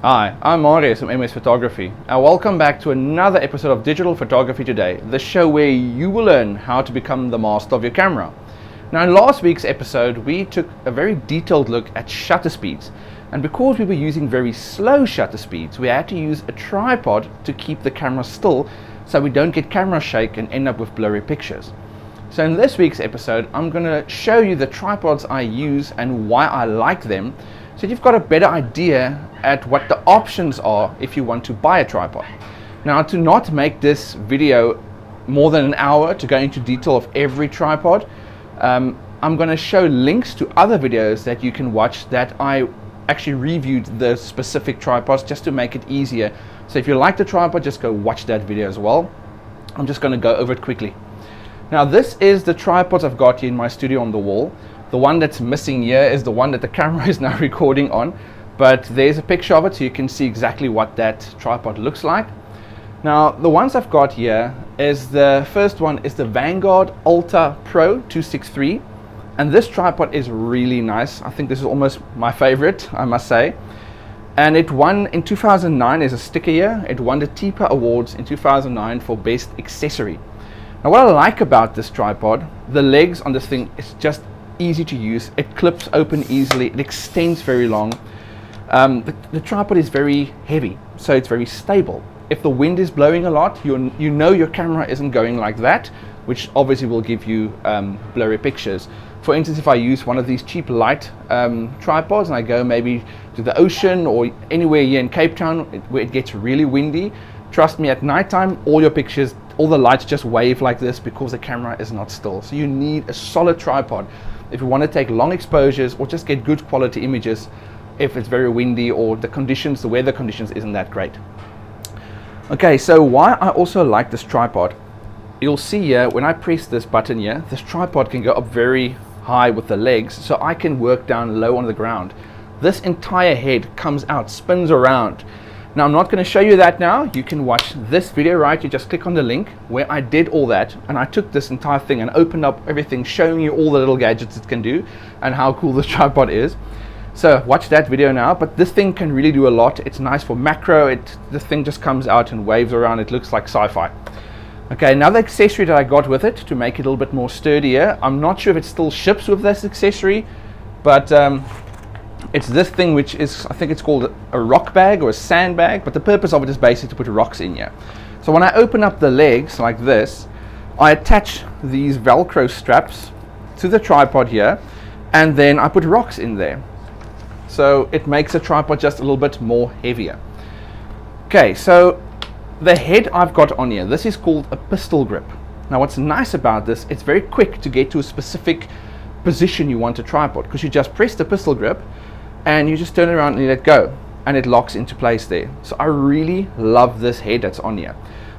Hi, I'm Marius from MS Photography, and welcome back to another episode of Digital Photography Today, the show where you will learn how to become the master of your camera. Now, in last week's episode, we took a very detailed look at shutter speeds, and because we were using very slow shutter speeds, we had to use a tripod to keep the camera still so we don't get camera shake and end up with blurry pictures. So in this week's episode, I'm going to show you the tripods I use and why I like them, so you've got a better idea at what the options are if you want to buy a tripod. Now, to not make this video more than an hour to go into detail of every tripod, I'm going to show links to other videos that you can watch that I actually reviewed the specific tripods just to make it easier. So if you like the tripod, just go watch that video as well. I'm just going to go over it quickly. Now, this is the tripods I've got here in my studio on the wall. The one that's missing here is the one that the camera is now recording on, but there's a picture of it so you can see exactly what that tripod looks like. Now, the ones I've got here is the first one is the Vanguard Alta Pro 263, and this tripod is really nice. I think this is almost my favorite, I must say. And it won in 2009, there's a sticker here, it won the TIPA Awards in 2009 for Best Accessory. Now, what I like about this tripod, the legs on this thing is just easy to use. It clips open easily, it extends very long. The tripod is very heavy, so it's very stable. If the wind is blowing a lot, you know your camera isn't going like that, which obviously will give you blurry pictures. For instance, if I use one of these cheap light tripods and I go maybe to the ocean or anywhere here in Cape Town where it gets really windy, trust me, at nighttime all your pictures, all the lights just wave like this because the camera is not still. So you need a solid tripod if you want to take long exposures or just get good quality images if it's very windy or the weather conditions isn't that great. Okay, so why I also like this tripod, you'll see here when I press this button here, this tripod can go up very high with the legs, so I can work down low on the ground. This entire head comes out, spins around. Now, I'm not going to show you that now. You can watch this video, right? You just click on the link where I did all that, and I took this entire thing and opened up everything, showing you all the little gadgets it can do and how cool this tripod is. So watch that video now, but this thing can really do a lot. It's nice for macro. The thing just comes out and waves around. It looks like sci-fi. Okay, another accessory that I got with it to make it a little bit more sturdier. I'm not sure if it still ships with this accessory, but it's this thing which is, I think it's called a rock bag or a sand bag, but the purpose of it is basically to put rocks in here. So when I open up the legs like this, I attach these Velcro straps to the tripod here, and then I put rocks in there. So it makes the tripod just a little bit more heavier. Okay, so the head I've got on here, this is called a pistol grip. Now, what's nice about this, it's very quick to get to a specific position you want a tripod, because you just press the pistol grip and you just turn it around and let go and it locks into place there. So I really love this head that's on here.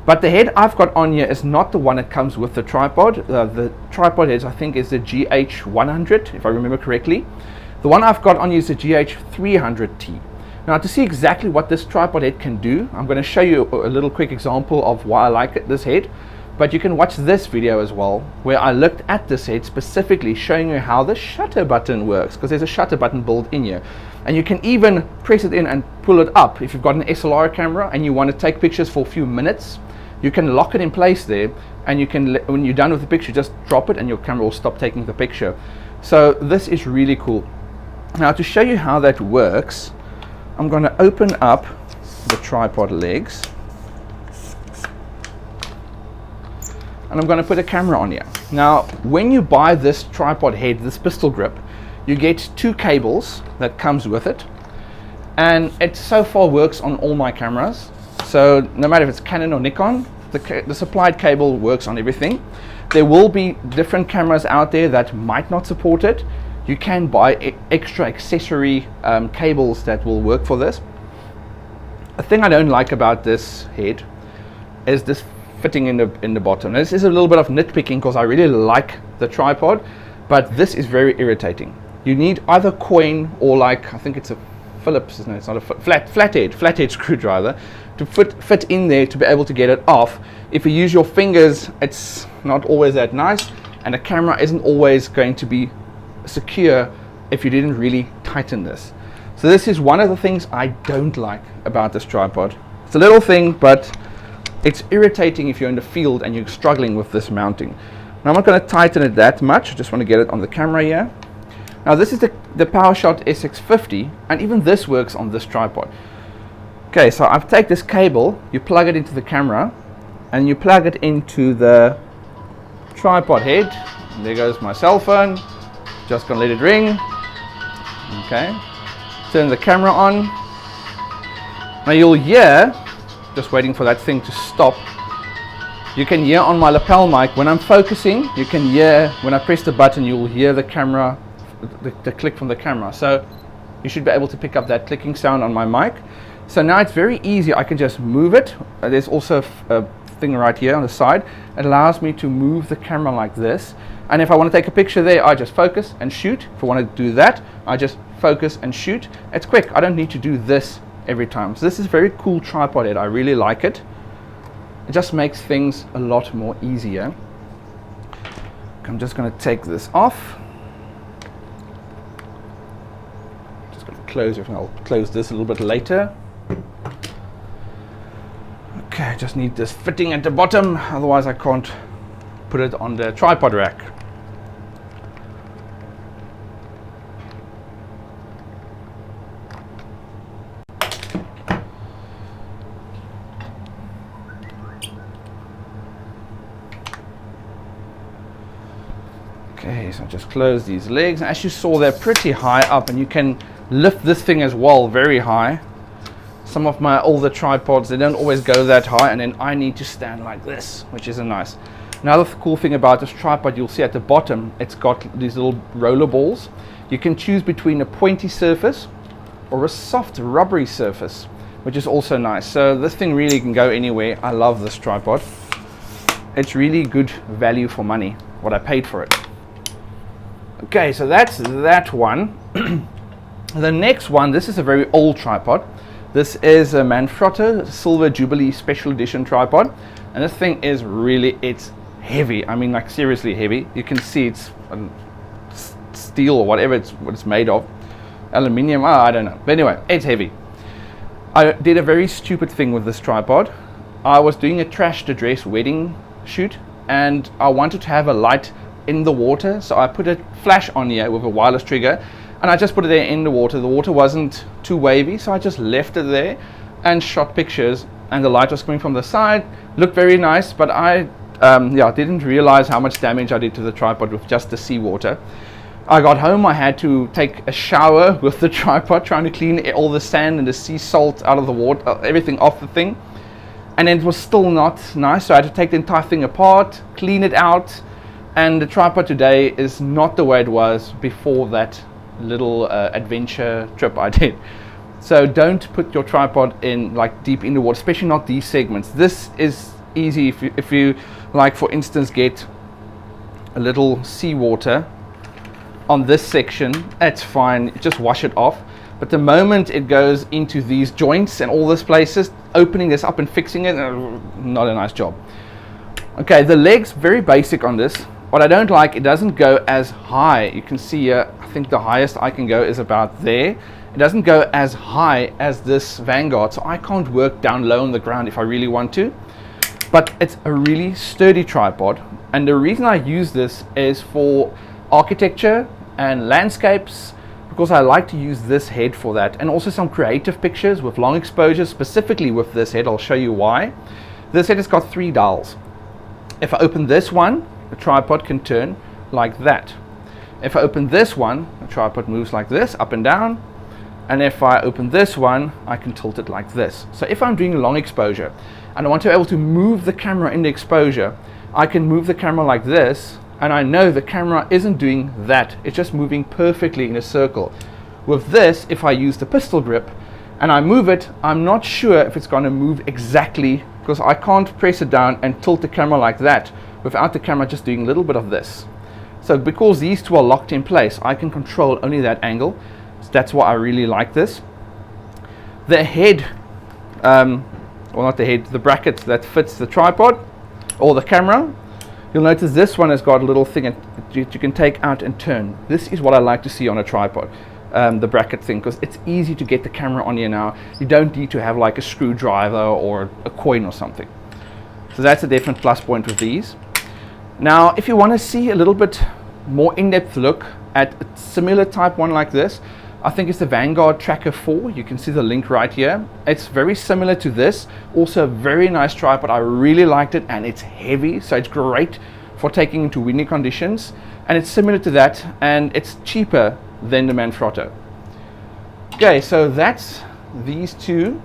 But the head I've got on here is not the one that comes with the tripod. The tripod head, I think, is the GH100, if I remember correctly. The one I've got on here is the GH300T. Now, to see exactly what this tripod head can do, I'm going to show you a little quick example of why I like this head. But you can watch this video as well, where I looked at this head specifically, showing you how the shutter button works, because there's a shutter button built in here. And you can even press it in and pull it up. If you've got an SLR camera and you want to take pictures for a few minutes, you can lock it in place there, and you can, when you're done with the picture, just drop it and your camera will stop taking the picture. So this is really cool. Now, to show you how that works, I'm going to open up the tripod legs. And I'm going to put a camera on here. Now, when you buy this tripod head, this pistol grip, you get two cables that comes with it, and it so far works on all my cameras. So no matter if it's Canon or Nikon, the supplied cable works on everything. There will be different cameras out there that might not support it. You can buy extra accessory cables that will work for this. The thing I don't like about this head is this fitting in the bottom. Now, this is a little bit of nitpicking because I really like the tripod, but this is very irritating. You need either coin or, like, I think it's a Phillips, no, it's not a flathead screwdriver to fit in there to be able to get it off. If you use your fingers, it's not always that nice, and the camera isn't always going to be secure if you didn't really tighten this. So this is one of the things I don't like about this tripod. It's a little thing, but it's irritating if you're in the field and you're struggling with this mounting. Now I'm not going to tighten it that much, I just want to get it on the camera here. Now this is the PowerShot SX50, and even this works on this tripod. Okay, so I've taken this cable, you plug it into the camera, and you plug it into the tripod head. And there goes my cell phone. Just gonna let it ring. Okay, turn the camera on. Now you'll hear, just waiting for that thing to stop, you can hear on my lapel mic when I'm focusing, you can hear when I press the button, you'll hear the camera, the click from the camera. So you should be able to pick up that clicking sound on my mic. So now it's very easy, I can just move it. There's also a thing right here on the side. It allows me to move the camera like this, and if I want to take a picture there, I just focus and shoot. If I want to do that, I just focus and shoot. It's quick, I don't need to do this every time. So this is a very cool tripod head, I really like it. It just makes things a lot more easier. I'm just going to take this off. Just going to close it, and I'll close this a little bit later. Okay, I just need this fitting at the bottom, otherwise I can't put it on the tripod rack. Okay, so just close these legs. As you saw, they're pretty high up, and you can lift this thing as well very high. Some of my older tripods, they don't always go that high, and then I need to stand like this, which isn't nice. Another cool thing about this tripod, you'll see at the bottom, it's got these little roller balls. You can choose between a pointy surface or a soft rubbery surface, which is also nice. So this thing really can go anywhere. I love this tripod. It's really good value for money, what I paid for it. Okay, so that's that one. The next one, this is a very old tripod. This is a Manfrotto Silver Jubilee Special Edition tripod, and this thing is really, it's heavy. I mean, like seriously heavy. You can see it's steel or whatever what it's made of. Aluminium, I don't know. But anyway, it's heavy. I did a very stupid thing with this tripod. I was doing a trash to dress wedding shoot, and I wanted to have a light in the water, so I put a flash on here with a wireless trigger, and I just put it there in the water. The water wasn't too wavy, so I just left it there and shot pictures, and the light was coming from the side. Looked very nice, but I didn't realize how much damage I did to the tripod with just the seawater. I got home, I had to take a shower with the tripod, trying to clean all the sand and the sea salt out of the water, everything off the thing, and it was still not nice, so I had to take the entire thing apart, clean it out, and the tripod today is not the way it was before that little adventure trip I did. So don't put your tripod in like deep in the water, especially not these segments. This is easy if you like, for instance, get a little seawater on this section, that's fine, just wash it off. But the moment it goes into these joints and all these places, opening this up and fixing it, not a nice job. Okay, the legs, very basic on this. What I don't like, it doesn't go as high. You can see here, I think the highest I can go is about there. It doesn't go as high as this Vanguard, so I can't work down low on the ground if I really want to. But it's a really sturdy tripod, and the reason I use this is for architecture and landscapes, because I like to use this head for that, and also some creative pictures with long exposure, specifically with this head. I'll show you why. This head has got 3 dials. If I open this one, the tripod can turn like that. If I open this one, the tripod moves like this, up and down. And if I open this one, I can tilt it like this. So if I'm doing long exposure and I want to be able to move the camera in the exposure, I can move the camera like this, and I know the camera isn't doing that. It's just moving perfectly in a circle. With this, if I use the pistol grip and I move it, I'm not sure if it's going to move exactly, because I can't press it down and tilt the camera like that without the camera just doing a little bit of this. So because these two are locked in place, I can control only that angle. So that's why I really like this. The head, well, not the head, the bracket that fits the tripod or the camera, you'll notice this one has got a little thing that you can take out and turn. This is what I like to see on a tripod. the bracket thing, because it's easy to get the camera on here now. You don't need to have like a screwdriver or a coin or something. So that's a definite plus point with these. Now, if you want to see a little bit more in-depth look at a similar type one like this, I think it's the Vanguard Tracker 4. You can see the link right here. It's very similar to this. Also a very nice tripod. I really liked it, and it's heavy, so it's great for taking into windy conditions. And it's similar to that, and it's cheaper than the Manfrotto. Okay, so that's these two.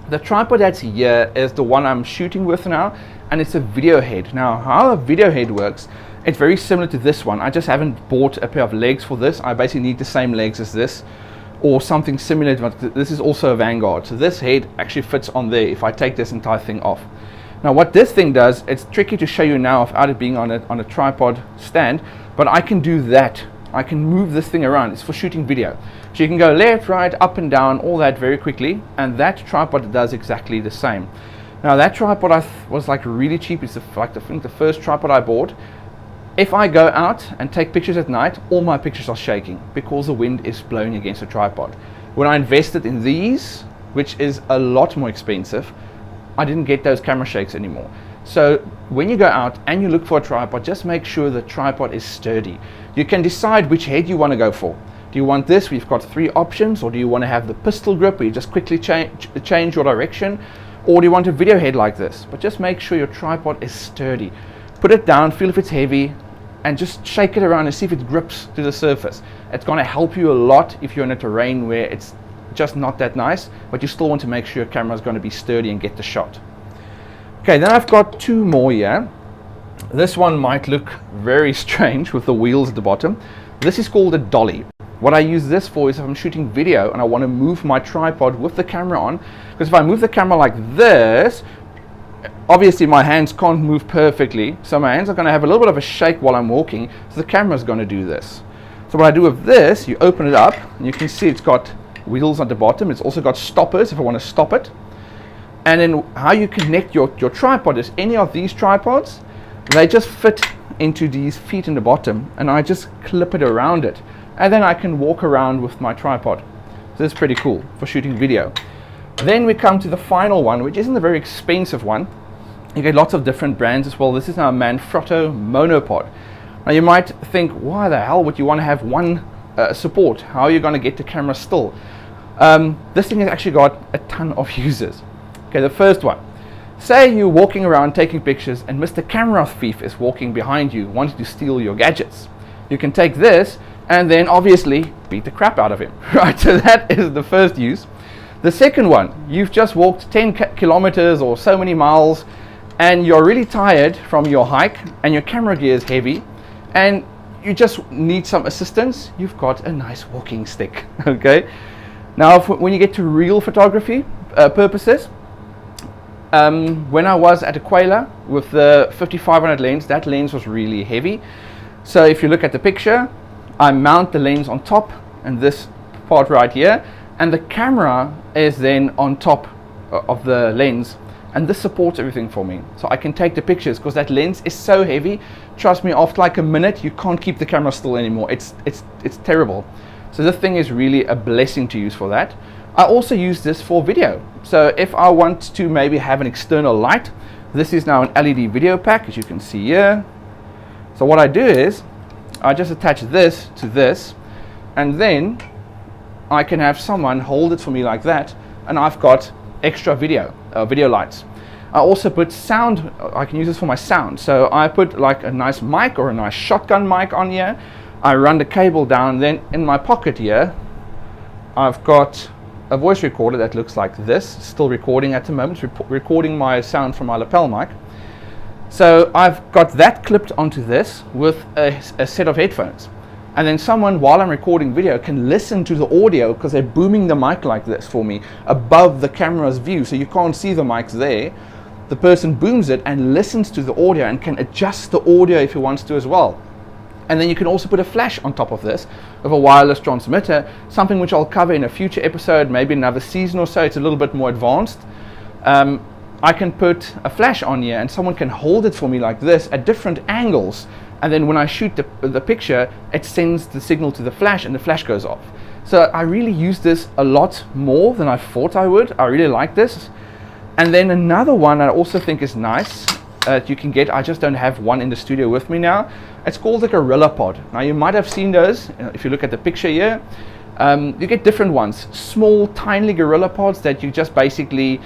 The tripod that's here is the one I'm shooting with now, and it's a video head. Now, how a video head works, it's very similar to this one. I just haven't bought a pair of legs for this. I basically need the same legs as this, or something similar, but this is also a Vanguard. So this head actually fits on there if I take this entire thing off. Now what this thing does, it's tricky to show you now without it being on a tripod stand, but I can do that. I can move this thing around. It's for shooting video. So you can go left, right, up and down, all that very quickly, and that tripod does exactly the same. Now that tripod was like really cheap. It's I think the first tripod I bought. If I go out and take pictures at night, all my pictures are shaking because the wind is blowing against the tripod. When I invested in these, which is a lot more expensive, I didn't get those camera shakes anymore. So when you go out and you look for a tripod, just make sure the tripod is sturdy. You can decide which head you want to go for. Do you want this? We've got 3 options. Or do you want to have the pistol grip where you just quickly change your direction? Or do you want a video head like this? But just make sure your tripod is sturdy. Put it down, feel if it's heavy, and just shake it around and see if it grips to the surface. It's going to help you a lot if you're in a terrain where it's just not that nice, but you still want to make sure your camera is going to be sturdy and get the shot. Okay, then I've got 2 more here. This one might look very strange with the wheels at the bottom. This is called a Dolly. What I use this for is if I'm shooting video and I want to move my tripod with the camera on, because if I move the camera like this, obviously my hands can't move perfectly, so my hands are going to have a little bit of a shake while I'm walking, so the camera is going to do this. So what I do with this, you open it up and you can see it's got wheels at the bottom. It's also got stoppers if I want to stop it. And then how you connect your tripod is any of these tripods, they just fit into these feet in the bottom, and I just clip it around it, and then I can walk around with my tripod. So it's pretty cool for shooting video. Then we come to the final one, which isn't a very expensive one. You get lots of different brands as well. This is our Manfrotto monopod. Now you might think, why the hell would you want to have one support? How are you going to get the camera still? This thing has actually got a ton of uses. Okay, the first one. Say you're walking around taking pictures and Mr. Camera Thief is walking behind you wanting to steal your gadgets. You can take this and then obviously beat the crap out of him, right? So that is the first use. The second one, you've just walked 10 kilometers or so many miles and you're really tired from your hike and your camera gear is heavy and you just need some assistance. You've got a nice walking stick, okay? Now when you get to real photography purposes, when I was at Aquila with the 5500 lens, that lens was really heavy. So if you look at the picture, I mount the lens on top and this part right here, and the camera is then on top of the lens, and this supports everything for me. So I can take the pictures because that lens is so heavy. Trust me, after like a minute, you can't keep the camera still anymore. It's terrible. So this thing is really a blessing to use for that. I also use this for video. So if I want to maybe have an external light, this is now an LED video pack, as you can see here. So what I do is I just attach this to this, and then I can have someone hold it for me like that, and I've got extra video lights. I also put sound. I can use this for my sound. So I put like a nice mic or a nice shotgun mic on here. I run the cable down. Then in my pocket here, I've got a voice recorder that looks like this, still recording at the moment, recording my sound from my lapel mic. So I've got that clipped onto this with a set of headphones, and then someone, while I'm recording video, can listen to the audio because they're booming the mic like this for me above the camera's view, so you can't see the mics there. The person booms it and listens to the audio and can adjust the audio if he wants to as well. And then you can also put a flash on top of this with a wireless transmitter, something which I'll cover in a future episode, maybe another season or so. It's a little bit more advanced. I can put a flash on here and someone can hold it for me like this at different angles, and then when I shoot the picture, it sends the signal to the flash and the flash goes off. So I really use this a lot more than I thought I would. I really like this. And then another one I also think is nice that you can get, I just don't have one in the studio with me now. It's called the GorillaPod. Now you might have seen those if you look at the picture here. You get different ones, small tiny GorillaPods that you just basically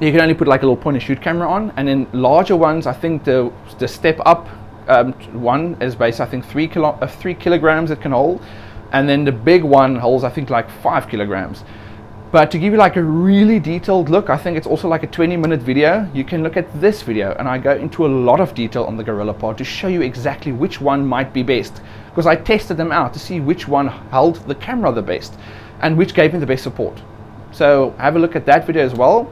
you can only put like a little point and shoot camera on, and then larger ones, I think the step up one is based, I think 3 kilograms it can hold, and then the big one holds I think like 5 kilograms. But to give you like a really detailed look, I think it's also like a 20-minute video. You can look at this video and I go into a lot of detail on the GorillaPod to show you exactly which one might be best, because I tested them out to see which one held the camera the best and which gave me the best support. So have a look at that video as well.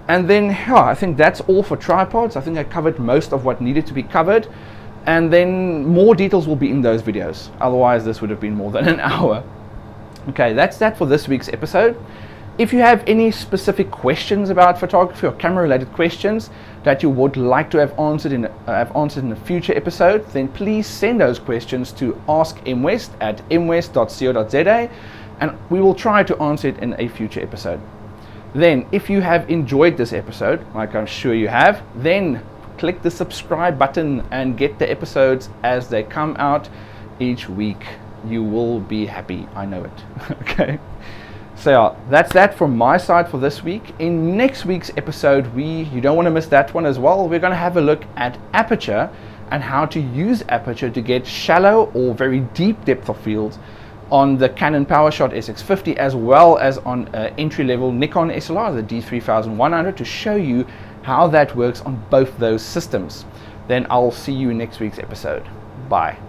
And then yeah, I think that's all for tripods. I think I covered most of what needed to be covered, and then more details will be in those videos. Otherwise this would have been more than an hour. Okay, that's that for this week's episode. If you have any specific questions about photography or camera related questions that you would like to have answered in a future episode, then please send those questions to askmwest@mwest.co.za, and we will try to answer it in a future episode. Then if you have enjoyed this episode, like I'm sure you have, then click the subscribe button and get the episodes as they come out each week. You will be happy, I know it. Okay. So yeah, that's that from my side for this week. In next week's episode, you don't want to miss that one as well. We're going to have a look at aperture and how to use aperture to get shallow or very deep depth of field on the Canon PowerShot SX50, as well as on entry-level Nikon SLR, the D3100, to show you how that works on both those systems. Then I'll see you in next week's episode. Bye.